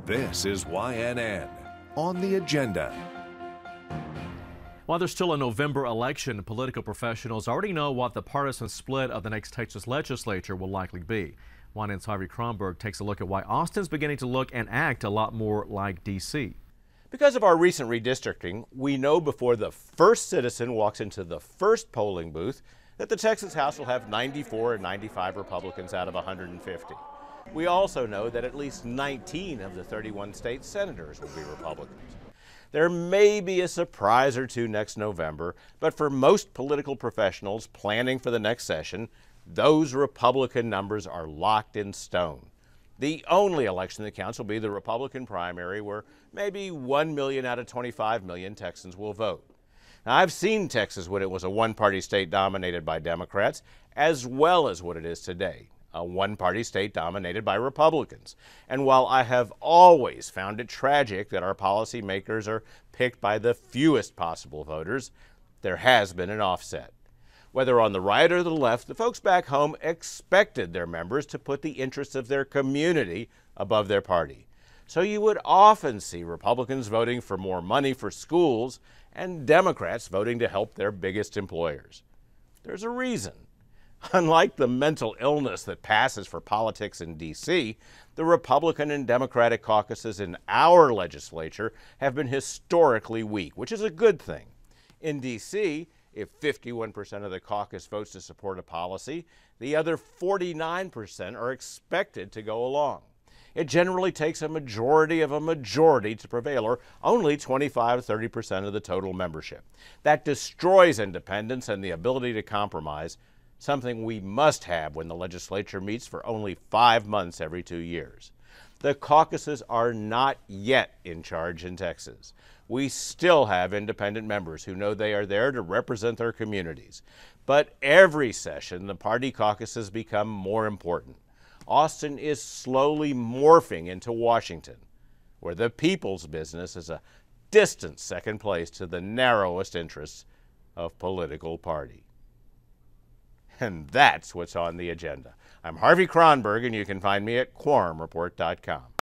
This is YNN on the agenda. While there's still a November election, political professionals already know what the partisan split of the next Texas legislature will likely be. YNN's Harvey takes a look at why Austin's beginning to look and act a lot more like D.C. Because of our recent redistricting, we know before the first citizen walks into the first polling booth that the Texas House will have 94 and 95 Republicans out of 150. We also know that at least 19 of the 31 state senators will be Republicans. There may be a surprise or two next November, but for most political professionals planning for the next session, those Republican numbers are locked in stone. The only election that counts will be the Republican primary, where maybe 1 million out of 25 million Texans will vote. Now, I've seen Texas when it was a one-party state dominated by Democrats, as well as what it is today, a one-party state dominated by Republicans. And while I have always found it tragic that our policymakers are picked by the fewest possible voters, there has been an offset. Whether on the right or the left, the folks back home expected their members to put the interests of their community above their party. So you would often see Republicans voting for more money for schools and Democrats voting to help their biggest employers. There's a reason. Unlike the mental illness that passes for politics in D.C., the Republican and Democratic caucuses in our legislature have been historically weak, which is a good thing. In D.C., if 51% of the caucus votes to support a policy, the other 49% are expected to go along. It generally takes a majority of a majority to prevail, or only 25 to 30% of the total membership. That destroys independence and the ability to compromise, something we must have when the legislature meets for only 5 months every 2 years. The caucuses are not yet in charge in Texas. We still have independent members who know they are there to represent their communities. But every session, the party caucuses become more important. Austin is slowly morphing into Washington, where the people's business is a distant second place to the narrowest interests of political party. And that's what's on the agenda. I'm Harvey, and you can find me at quorumreport.com.